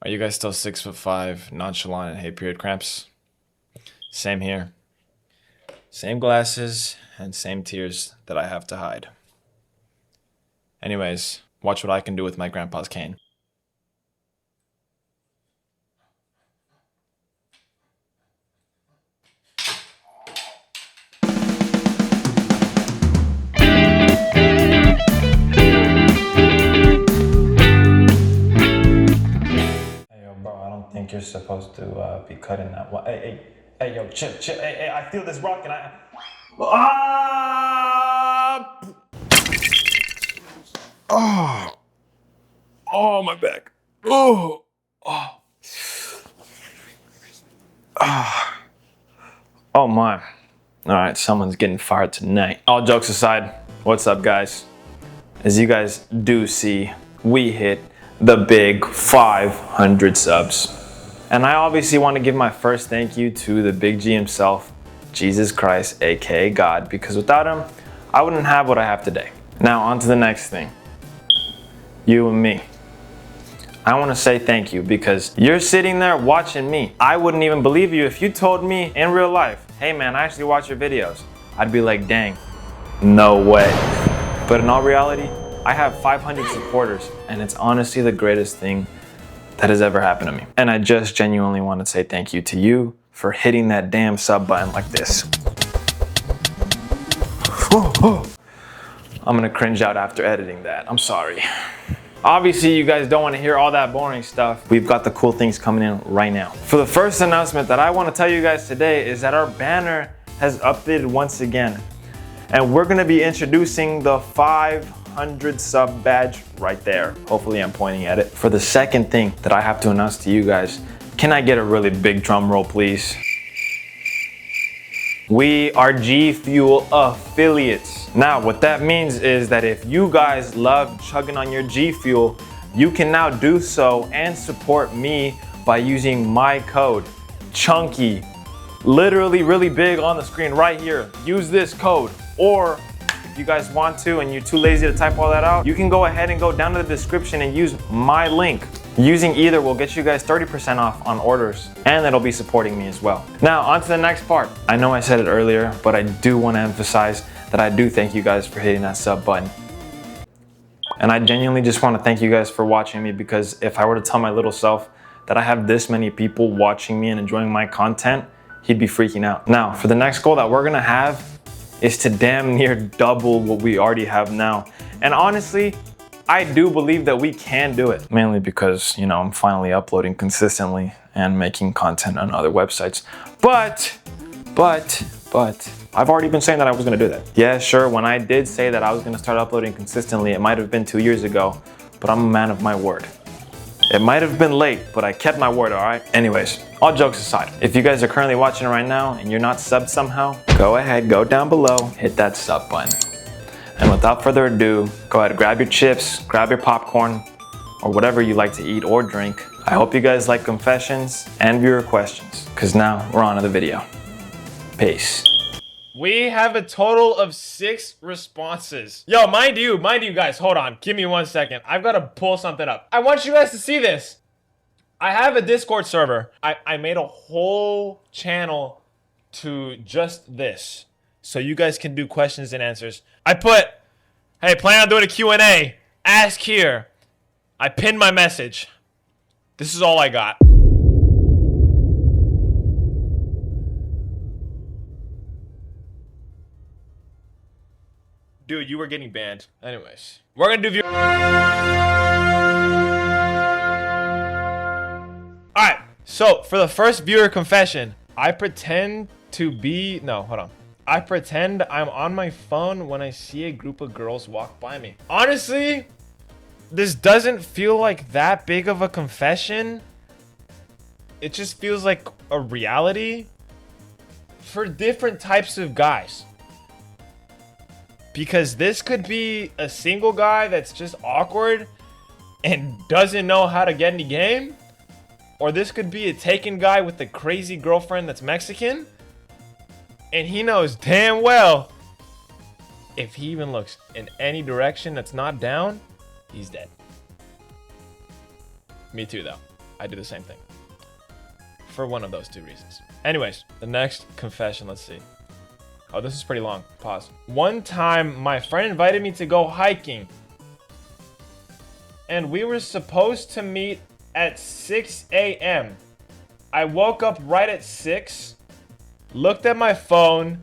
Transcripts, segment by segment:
Are you guys still 6'5", nonchalant, and hate period cramps? Same here. Same glasses and same tears that I have to hide. Anyways, watch what I can do with my grandpa's cane. Hey, yo, bro, I don't think you're supposed to be cutting that one. Hey, yo, chill. Hey, I feel this rock and Ah! Oh, my back. Oh. Oh my. All right, someone's getting fired tonight. All jokes aside, what's up, guys? As you guys do see, we hit the big 500 subs. And I obviously want to give my first thank you to the big G himself, Jesus Christ, aka God, because without him, I wouldn't have what I have today. Now, on to the next thing. You and me. I want to say thank you because you're sitting there watching me. I wouldn't even believe you if you told me in real life, hey man, I actually watch your videos. I'd be like, dang, no way. But in all reality, I have 500 supporters and it's honestly the greatest thing that has ever happened to me. And I just genuinely want to say thank you to you for hitting that damn sub button like this. I'm gonna cringe out after editing that, I'm sorry. Obviously, you guys don't want to hear all that boring stuff. We've got the cool things coming in right now. For the first announcement that I want to tell you guys today is that our banner has updated once again. And we're going to be introducing the 500 sub badge right there. Hopefully I'm pointing at it. For the second thing that I have to announce to you guys, can I get a really big drum roll, please? We are G Fuel affiliates. Now, what that means is that if you guys love chugging on your G Fuel, you can now do so and support me by using my code, CHUNKY. Literally really big on the screen right here. Use this code. Or if you guys want to and you're too lazy to type all that out, you can go ahead and go down to the description and use my link. Using either will get you guys 30% off on orders, and it'll be supporting me as well. Now, on to the next part. I know I said it earlier, but I do want to emphasize that I do thank you guys for hitting that sub button. And I genuinely just want to thank you guys for watching me, because if I were to tell my little self that I have this many people watching me and enjoying my content, he'd be freaking out. Now, for the next goal that we're gonna have is to damn near double what we already have now. And honestly, I do believe that we can do it. Mainly because, you know, I'm finally uploading consistently and making content on other websites. But, I've already been saying that I was gonna do that. Yeah, sure, when I did say that I was gonna start uploading consistently, it might have been 2 years ago, but I'm a man of my word. It might have been late, but I kept my word, all right? Anyways, all jokes aside, if you guys are currently watching right now and you're not subbed somehow, go ahead, go down below, hit that sub button. And without further ado, go ahead, grab your chips, grab your popcorn, or whatever you like to eat or drink. I hope you guys like confessions and viewer questions, because now we're on to the video. Peace. We have a total of 6 responses. Yo, mind you guys, hold on. Give me 1 second. I've got to pull something up. I want you guys to see this. I have a Discord server. I made a whole channel to just this, so you guys can do questions and answers. I put, hey, plan on doing a Q&A. Ask here. I pinned my message. This is all I got. Dude, you were getting banned. Anyways, we're gonna do view. Alright, so for the first viewer confession, I pretend to be, no, hold on. I pretend I'm on my phone when I see a group of girls walk by me. Honestly, this doesn't feel like that big of a confession. It just feels like a reality for different types of guys. Because this could be a single guy that's just awkward and doesn't know how to get any game. Or this could be a taken guy with a crazy girlfriend that's Mexican. And he knows damn well if he even looks in any direction that's not down, he's dead. Me too, though. I do the same thing. For one of those two reasons. Anyways, the next confession, let's see. Oh, this is pretty long. Pause. One time, my friend invited me to go hiking. And we were supposed to meet at 6 a.m. I woke up right at 6, looked at my phone,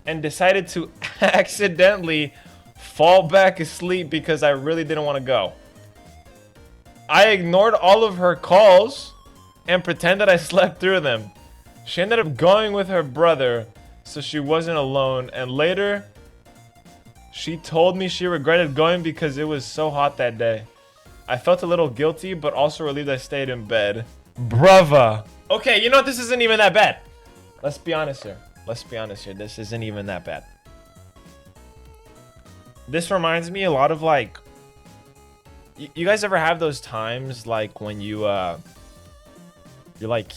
and decided to accidentally fall back asleep because I really didn't want to go. I ignored all of her calls and pretended I slept through them. She ended up going with her brother so she wasn't alone, and later she told me she regretted going because it was so hot that day. I felt a little guilty, but also relieved I stayed in bed. Brava. Okay, you know what? This isn't even that bad. Let's be honest here. This isn't even that bad. This reminds me a lot of like... You guys ever have those times like when you're like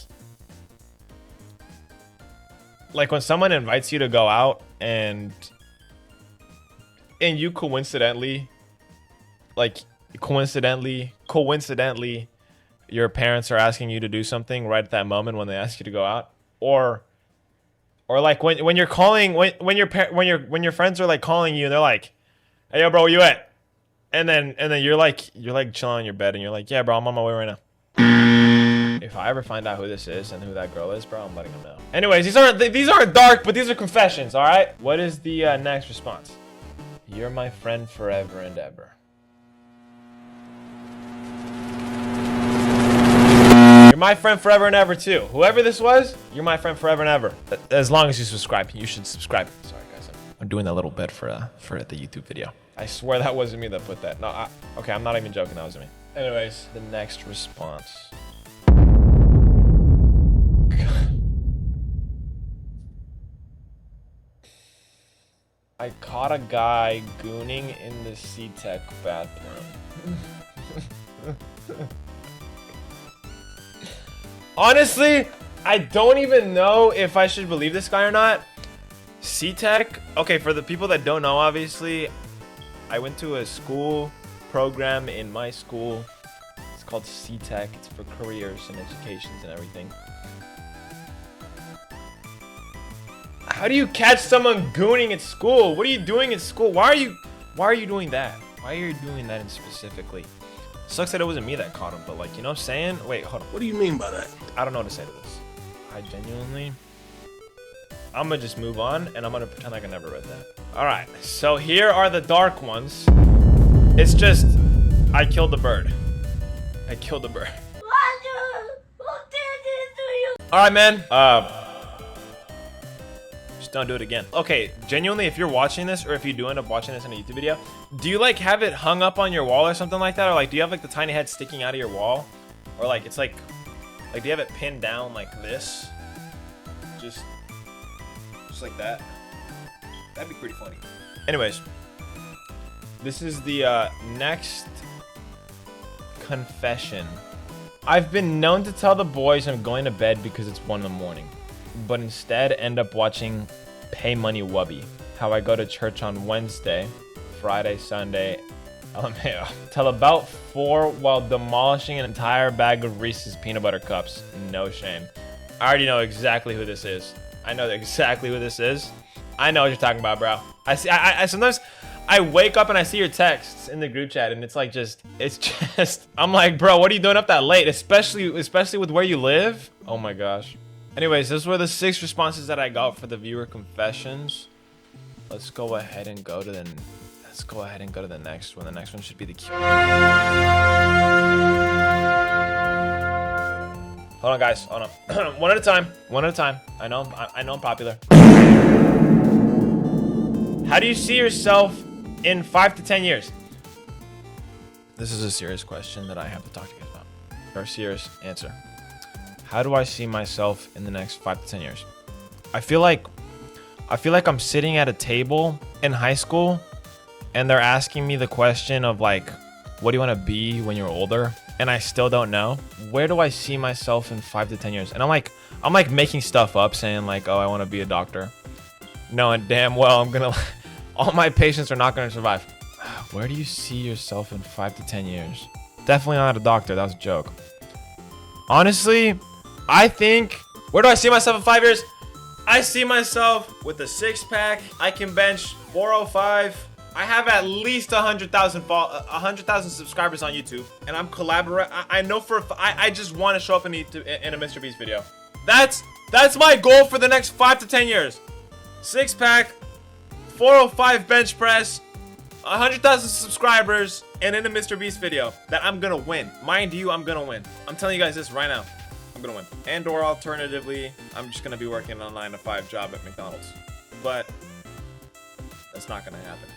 when someone invites you to go out and you coincidentally your parents are asking you to do something right at that moment when they ask you to go out, or like when you're calling when your friends are like calling you and they're like, hey yo bro, where you at? And then you're like chilling on your bed and you're like, yeah bro, I'm on my way right now. If I ever find out who this is and who that girl is, bro, I'm letting them know. Anyways, these aren't dark, but these are confessions, all right? What is the next response? You're my friend forever and ever. You're my friend forever and ever too. Whoever this was, you're my friend forever and ever. As long as you subscribe, you should subscribe. Sorry guys, I'm doing that little bit for the YouTube video. I swear that wasn't me that put that. No, okay, I'm not even joking, that wasn't me. Anyways, the next response. I caught a guy gooning in the C-Tech bathroom. Honestly, I don't even know if I should believe this guy or not. C-Tech, okay, for the people that don't know, obviously, I went to a school program in my school. It's called C-Tech. It's for careers and educations and everything. How do you catch someone gooning at school? What are you doing at school? Why are you doing that? Why are you doing that in specifically? Sucks that it wasn't me that caught him, but like, you know what I'm saying? Wait, hold on. What do you mean by that? I don't know what to say to this. I'm gonna just move on and I'm gonna pretend like I never read that. All right, so here are the dark ones. It's just, I killed the bird. I killed the bird. Who did this to you? All right, man. Just don't do it again. Okay, genuinely, if you're watching this or if you do end up watching this in a YouTube video, do you like have it hung up on your wall or something like that? Or like, do you have like the tiny head sticking out of your wall? Or like, it's like do you have it pinned down like this? Just like that. That'd be pretty funny. Anyways, this is the next confession. I've been known to tell the boys I'm going to bed because it's 1 in the morning, but instead end up watching Pay Money Wubby. How I go to church on Wednesday, Friday, Sunday, LMAO, till about 4 while demolishing an entire bag of Reese's peanut butter cups. No shame. I already know exactly who this is. I know exactly who this is. I know what you're talking about, bro. I sometimes I wake up and I see your texts in the group chat and it's just I'm like, bro, what are you doing up that late? Especially with where you live. Oh my gosh. Anyways, those were the 6 responses that I got for the viewer confessions. Let's go ahead and go to the next one. The next one should be the Q. Hold on, guys. Hold on. One at a time. I know I'm popular. How do you see yourself in 5 to 10 years? This is a serious question that I have to talk to you guys about. Or serious answer. How do I see myself in the next 5 to 10 years? I feel like I'm sitting at a table in high school and they're asking me the question of like, what do you want to be when you're older? And I still don't know. Where do I see myself in 5 to 10 years? And I'm like making stuff up saying like, oh, I want to be a doctor. Knowing damn well all my patients are not gonna survive. Where do you see yourself in 5 to 10 years? Definitely not a doctor, that was a joke. Honestly, I think, where do I see myself in 5 years? I see myself with a 6-pack. I can bench 405. I have at least 100,000 subscribers on YouTube, and I'm collaborating. I know I just want to show up in a Mr. Beast video. That's my goal for the next 5 to 10 years. 6-pack, 405 bench press, 100,000 subscribers, and in a Mr. Beast video that I'm gonna win. Mind you, I'm gonna win. I'm telling you guys this right now. I'm gonna win. And or alternatively, I'm just gonna be working a 9-to-5 job at McDonald's. But that's not gonna happen.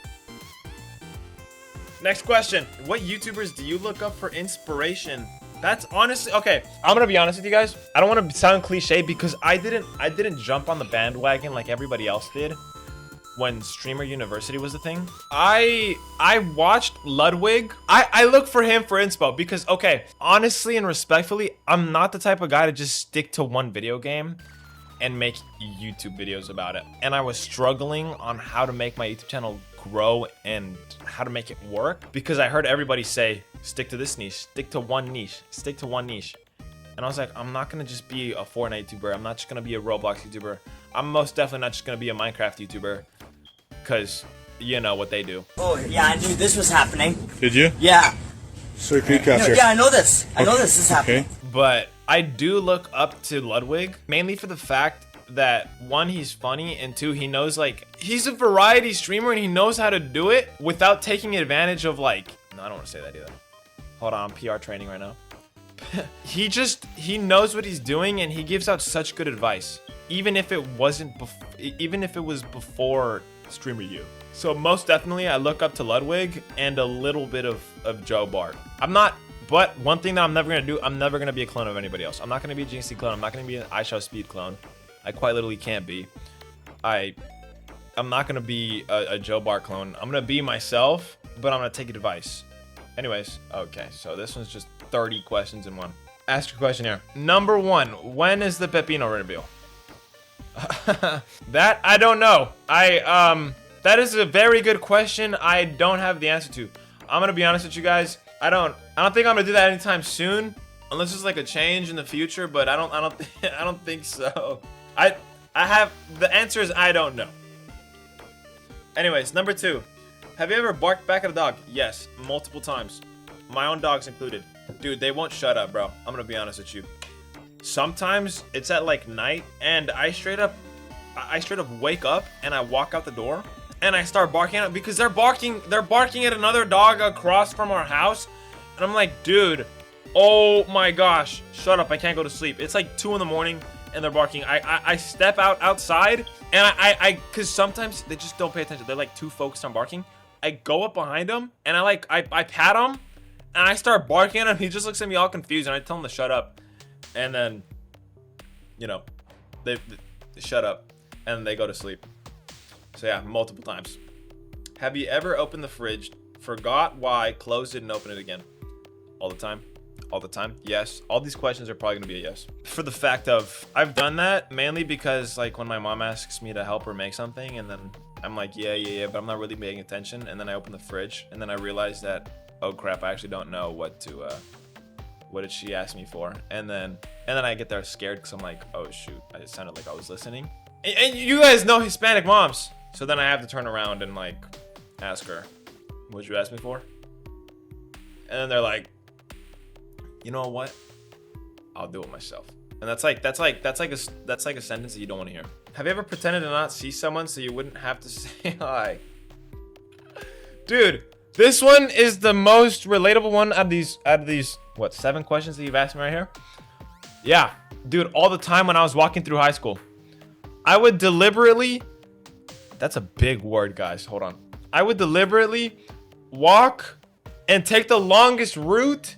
Next question. What YouTubers do you look up for inspiration? That's honestly, okay, I'm gonna be honest with you guys. I don't want to sound cliche because I didn't jump on the bandwagon like everybody else did when Streamer University was the thing. I watched Ludwig. I look for him for inspo because, okay, honestly and respectfully, I'm not the type of guy to just stick to one video game and make YouTube videos about it. And I was struggling on how to make my YouTube channel grow and how to make it work because I heard everybody say, stick to this niche, stick to one niche, stick to one niche. And I was like, I'm not gonna just be a Fortnite YouTuber. I'm not just gonna be a Roblox YouTuber. I'm most definitely not just gonna be a Minecraft YouTuber because you know what they do. Oh, yeah, I knew this was happening. Did you? Yeah. So Creekcaster. Yeah, I know this. I know this is happening. Okay. But I do look up to Ludwig, mainly for the fact that one, he's funny, and two, he knows, like, he's a variety streamer and he knows how to do it without taking advantage of, like, no, I don't want to say that either. Hold on, I'm PR training right now. he knows what he's doing and he gives out such good advice, even if it was before Streamer U. So most definitely I look up to Ludwig and a little bit of Joe Bart. But one thing that I'm never gonna do, I'm never gonna be a clone of anybody else. I'm not gonna be a GC clone. I'm not gonna be an iShowSpeed clone. I quite literally can't be. I'm not gonna be a Joe Bart clone. I'm gonna be myself, but I'm gonna take that Anyways, okay, so this one's just 30 questions in one. Ask your question here. Number 1, when is the Pepino reveal? That I don't know. That is a very good question. I don't have the answer to. I'm gonna be honest with you guys. I don't think I'm gonna do that anytime soon, unless it's like a change in the future. But I don't think so. I have the answer is I don't know. Anyways, number 2, have you ever barked back at a dog? Yes, multiple times. My own dogs included. Dude, they won't shut up, bro. I'm gonna be honest with you. Sometimes it's at like night, and I straight up wake up and I walk out the door. And I start barking at because they're barking at another dog across from our house. And I'm like, dude, oh my gosh, shut up, I can't go to sleep. It's like 2 in the morning and they're barking. I step outside and I cause sometimes they just don't pay attention. They're like too focused on barking. I go up behind him and I pat him and I start barking at him. He just looks at me all confused and I tell him to shut up. And then, you know, they shut up and they go to sleep. So yeah, multiple times. Have you ever opened the fridge, forgot why, closed it, and opened it again? All the time. All the time. Yes. All these questions are probably gonna be a yes. For the fact of, I've done that mainly because like when my mom asks me to help her make something and then I'm like, yeah, but I'm not really paying attention. And then I open the fridge and then I realize that, oh crap, I actually don't know what did she ask me for? And then I get there scared because I'm like, oh shoot, it sounded like I was listening. And you guys know Hispanic moms. So then I have to turn around and like ask her, what'd you ask me for? And then they're like, you know what? I'll do it myself. And that's like a sentence that you don't want to hear. Have you ever pretended to not see someone so you wouldn't have to say hi? Dude, this one is the most relatable one out of these what, 7 questions that you've asked me right here? Yeah, dude, all the time when I was walking through high school, I would deliberately, that's a big word, guys. Hold on. I would deliberately walk and take the longest route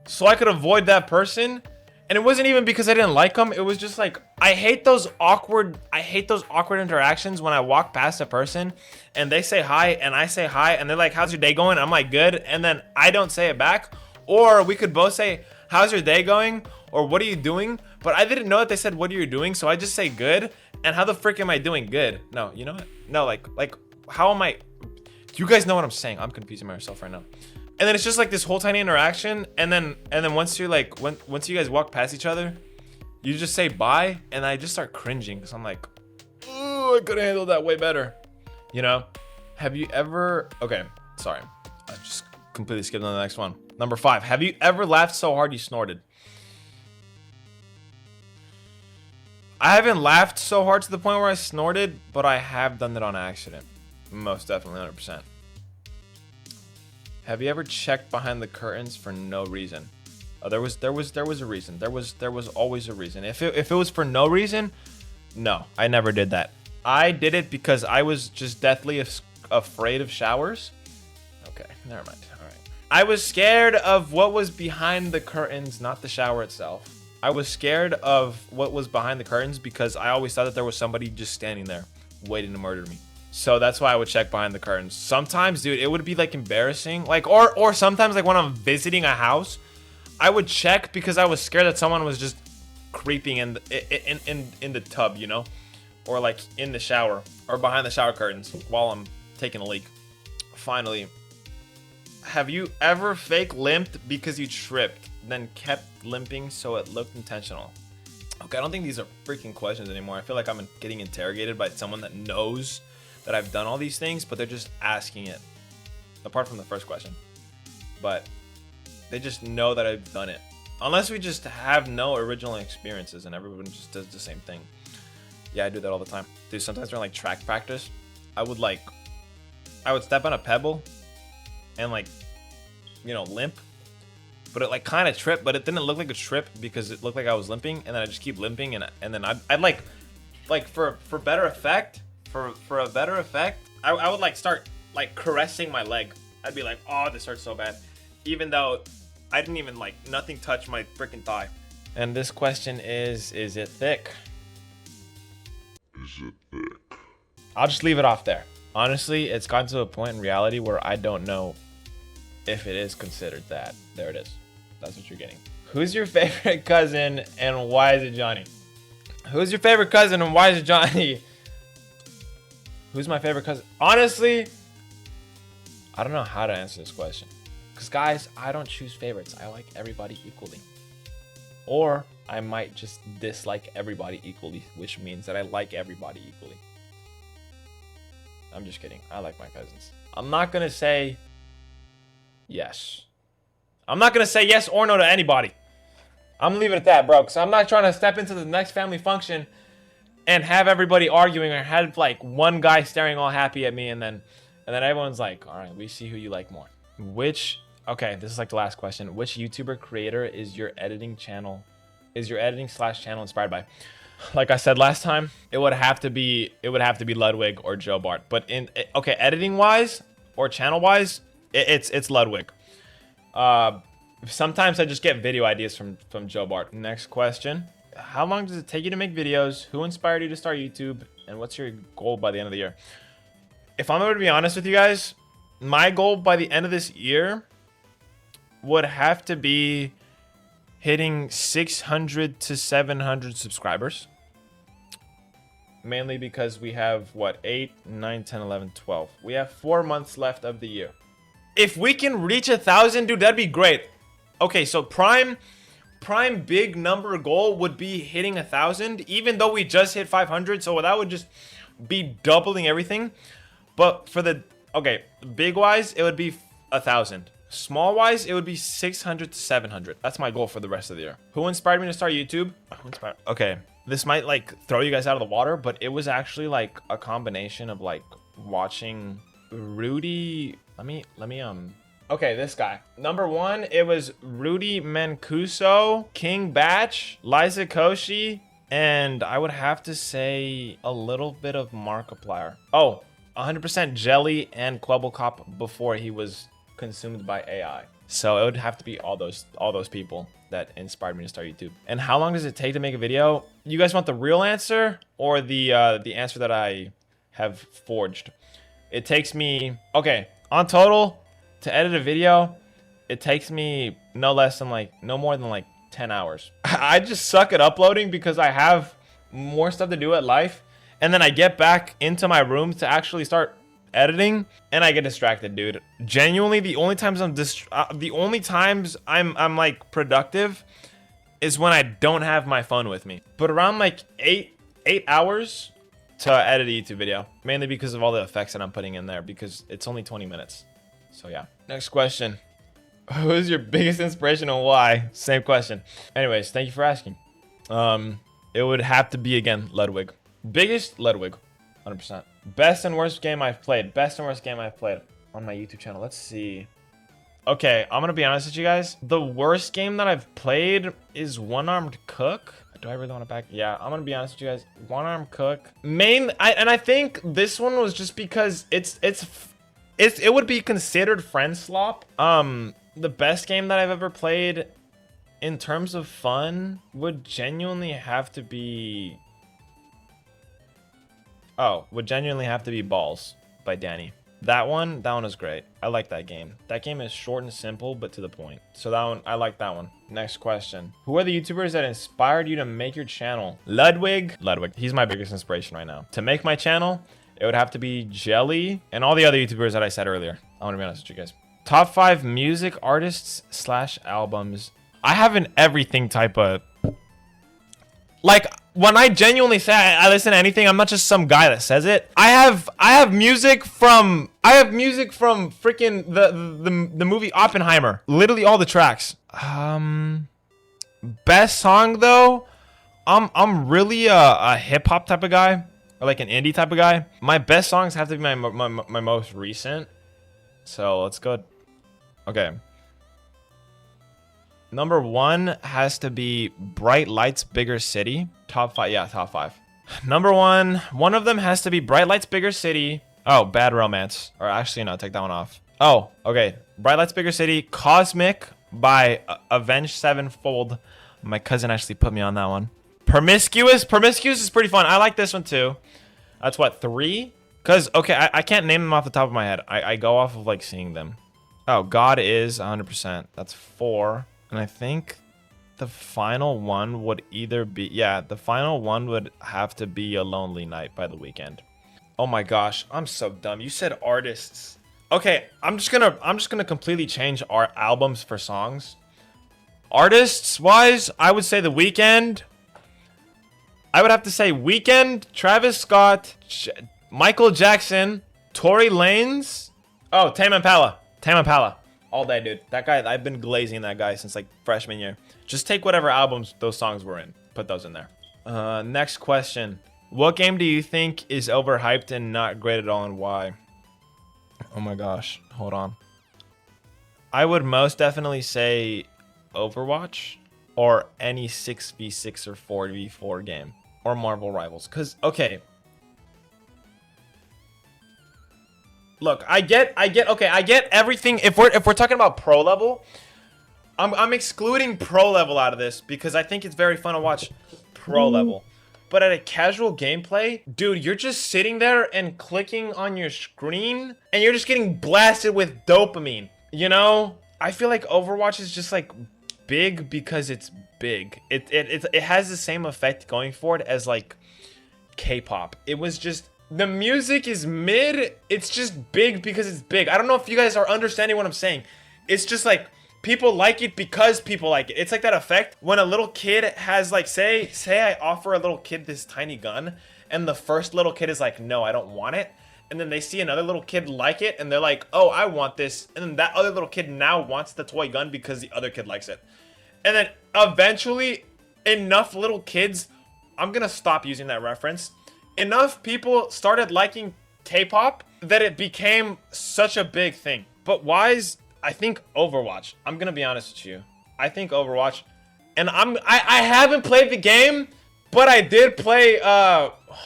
so I could avoid that person. And it wasn't even because I didn't like them. It was just like, I hate those awkward interactions when I walk past a person and they say hi and I say hi and they're like, how's your day going? I'm like, good. And then I don't say it back. Or we could both say, how's your day going? Or what are you doing? But I didn't know that they said, what are you doing? So I just say good. And how the frick am I doing good? No, you know what? No, like how am I? You guys know what I'm saying. I'm confusing myself right now. And then it's just like this whole tiny interaction. And then once you're like, once you guys walk past each other, you just say bye. And I just start cringing because I'm like, oh, I could have handled that way better. You know? Have you ever, okay, sorry. I just completely skipped on the next one. Number 5, have you ever laughed so hard you snorted? I haven't laughed so hard to the point where I snorted, but I have done it on accident. Most definitely, 100%. Have you ever checked behind the curtains for no reason? Oh, there was a reason. There was always a reason. If it was for no reason, no, I never did that. I did it because I was just deathly afraid of showers. Okay, never mind. All right. I was scared of what was behind the curtains, not the shower itself. I was scared of what was behind the curtains because I always thought that there was somebody just standing there waiting to murder me. So that's why I would check behind the curtains. Sometimes, dude, it would be like embarrassing. Like, or sometimes like when I'm visiting a house, I would check because I was scared that someone was just creeping in the tub, you know? Or like in the shower or behind the shower curtains while I'm taking a leak. Finally, have you ever fake limped because you tripped, then kept limping so it looked intentional? Okay, I don't think these are freaking questions anymore. I feel like I'm getting interrogated by someone that knows that I've done all these things, but they're just asking it. Apart from the first question. But they just know that I've done it. Unless we just have no original experiences and everyone just does the same thing. Yeah, I do that all the time. Dude, sometimes during like track practice, I would step on a pebble and like, you know, limp. But it like kind of tripped, but it didn't look like a trip because it looked like I was limping, and then I just keep limping, and then I'd like for better effect, for a better effect, I would like start like caressing my leg. I'd be like, oh, this hurts so bad, even though I didn't even like nothing touched my freaking thigh. And this question is it thick? Is it thick? I'll just leave it off there. Honestly, it's gotten to a point in reality where I don't know if it is considered that. There it is. That's what you're getting. Who's your favorite cousin and why is it Johnny? Who's your favorite cousin and why is it Johnny? Who's my favorite cousin? Honestly, I don't know how to answer this question. Because guys, I don't choose favorites. I like everybody equally. Or I might just dislike everybody equally, which means that I like everybody equally. I'm just kidding. I like my cousins. I'm not going to say yes. I'm not going to say yes or no to anybody. I'm leaving it at that, bro. Because I'm not trying to step into the next family function and have everybody arguing or have like one guy staring all happy at me and then everyone's like, all right, we see who you like more. Okay, this is like the last question. Which YouTuber creator is your editing channel /channel inspired by? Like I said last time, it would have to be Ludwig or Joe Bart. But editing wise or channel wise, it's Ludwig. Sometimes I just get video ideas from Joe Bart. Next question. How long does it take you to make videos? Who inspired you to start YouTube? And what's your goal by the end of the year? If I'm going to be honest with you guys, my goal by the end of this year would have to be hitting 600 to 700 subscribers. Mainly because we have, 8, 9, 10, 11, 12. We have 4 months left of the year. If we can reach 1,000, dude, that'd be great. Okay, so prime big number goal would be hitting 1,000, even though we just hit 500. So that would just be doubling everything. But for big wise, it would be 1,000. Small wise, it would be 600 to 700. That's my goal for the rest of the year. Who inspired me to start YouTube? Okay, this might like throw you guys out of the water, but it was actually like a combination of like watching Rudy. Okay, this guy. Number 1, it was Rudy Mancuso, King Batch, Liza Koshy, and I would have to say a little bit of Markiplier. Oh, 100% Jelly and Quebblecop before he was consumed by AI. So it would have to be all those people that inspired me to start YouTube. And how long does it take to make a video? You guys want the real answer or the answer that I have forged? It takes me, on total, to edit a video, it takes me no more than 10 hours. I just suck at uploading because I have more stuff to do at life. And then I get back into my room to actually start editing, and I get distracted, dude. Genuinely, the only times I'm like productive is when I don't have my phone with me. But around like 8 hours to edit a YouTube video, mainly because of all the effects that I'm putting in there, because it's only 20 minutes. So yeah. Next question. Who is your biggest inspiration and why? Same question. Anyways, thank you for asking. It would have to be, again, Ludwig. Biggest, Ludwig. 100%. Best and worst game I've played. Best and worst game I've played on my YouTube channel. Let's see. Okay, I'm gonna be honest with you guys. The worst game that I've played is One Armed Cook. Do I really want to back? Yeah, I'm gonna be honest with you guys. One Armed Cook. I think this one was just because it would be considered friend slop. The best game that I've ever played in terms of fun would genuinely have to be Balls by Danny. That one is great. I like that game. That game is short and simple, but to the point. So that one, I like that one. Next question. Who are the YouTubers that inspired you to make your channel? Ludwig. He's my biggest inspiration right now. To make my channel, it would have to be Jelly and all the other YouTubers that I said earlier. I want to be honest with you guys. Top 5 music artists / albums. I have an everything type of... Like, when I genuinely say I listen to anything, I'm not just some guy that says it. I have music from freaking the movie Oppenheimer. Literally all the tracks. Best song though, I'm really a hip hop type of guy, or like an indie type of guy. My best songs have to be my most recent. So let's go. Okay. Number 1 has to be Bright Lights, Bigger City. Top 5, yeah, top 5. Number 1, one of them has to be Bright Lights, Bigger City. Oh, Bad Romance. Or actually, no, take that one off. Oh, okay. Bright Lights, Bigger City, Cosmic by Avenged Sevenfold. My cousin actually put me on that one. Promiscuous is pretty fun. I like this one too. That's what, 3? Because, okay, I can't name them off the top of my head. I go off of like seeing them. Oh, God Is 100%. That's 4. And I think the final one would either be, yeah, the final one would have to be A Lonely Night by The Weeknd. Oh my gosh, I'm so dumb. You said artists. Okay, I'm just gonna completely change our albums for songs. Artists wise, I would say The Weeknd. I would have to say Weeknd, Travis Scott, Michael Jackson, Tory Lanez. Oh, Tame Impala. All day, dude. That guy, I've been glazing that guy since like freshman year. Just take whatever albums those songs were in. Put those in there. Next question. What game do you think is overhyped and not great at all, and why? Oh my gosh. Hold on. I would most definitely say Overwatch or any 6v6 or 4v4 game or Marvel Rivals. Because, okay. Look, I get everything. If we're talking about pro level, I'm excluding pro level out of this because I think it's very fun to watch pro level. But at a casual gameplay, dude, you're just sitting there and clicking on your screen and you're just getting blasted with dopamine. You know, I feel like Overwatch is just like big because it's big. It has the same effect going for it as like K-pop. It was just, the music is mid. It's just big because it's big. I don't know if you guys are understanding what I'm saying. It's just like people like it because people like it. It's like that effect when a little kid has like, say I offer a little kid this tiny gun and the first little kid is like, no, I don't want it. And then they see another little kid like it and they're like, oh, I want this. And then that other little kid now wants the toy gun because the other kid likes it. And then eventually enough little kids, I'm going to stop using that reference. Enough people started liking K-pop that it became such a big thing. But wise, I think Overwatch. I'm gonna be honest with you. I think Overwatch, and I haven't played the game, but I did play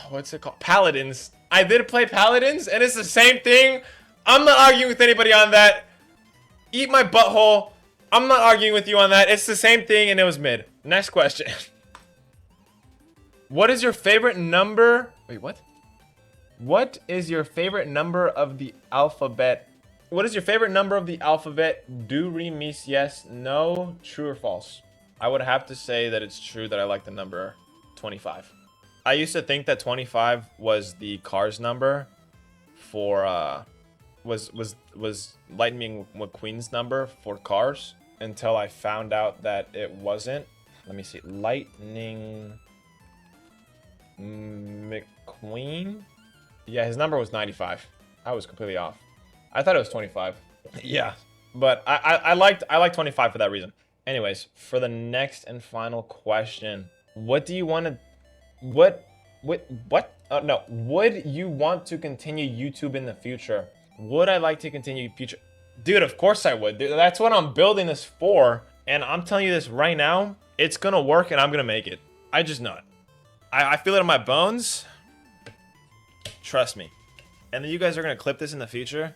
what's it called? Paladins. I did play Paladins, and it's the same thing. I'm not arguing with anybody on that. Eat my butthole. I'm not arguing with you on that. It's the same thing, and it was mid. Next question. What is your favorite number? Wait, what? What is your favorite number of the alphabet? What is your favorite number of the alphabet? Do, re, mi, yes, no, true or false? I would have to say that it's true that I like the number 25. I used to think that 25 was the Cars number for was Lightning McQueen's number for cars until I found out that it wasn't. Let me see. Lightning McQueen? Yeah, his number was 95. I was completely off. I thought it was 25. Yeah, but I liked 25 for that reason. Anyways, for the next and final question, what do you want to what no, would you want to continue YouTube in the future? Would I like to continue future? Dude, of course I would. Dude, that's what I'm building this for. And I'm telling you this right now, it's gonna work and I'm gonna make it. I just know it. I feel it in my bones. Trust me. And then you guys are gonna clip this in the future.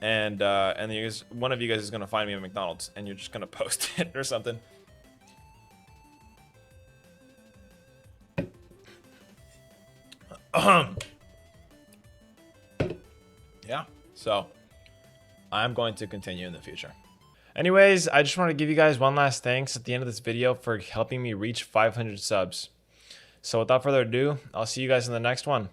And then you guys, one of you guys is gonna find me at McDonald's and you're just gonna post it or something. Yeah, so I'm going to continue in the future. Anyways, I just want to give you guys one last thanks at the end of this video for helping me reach 500 subs. So without further ado, I'll see you guys in the next one.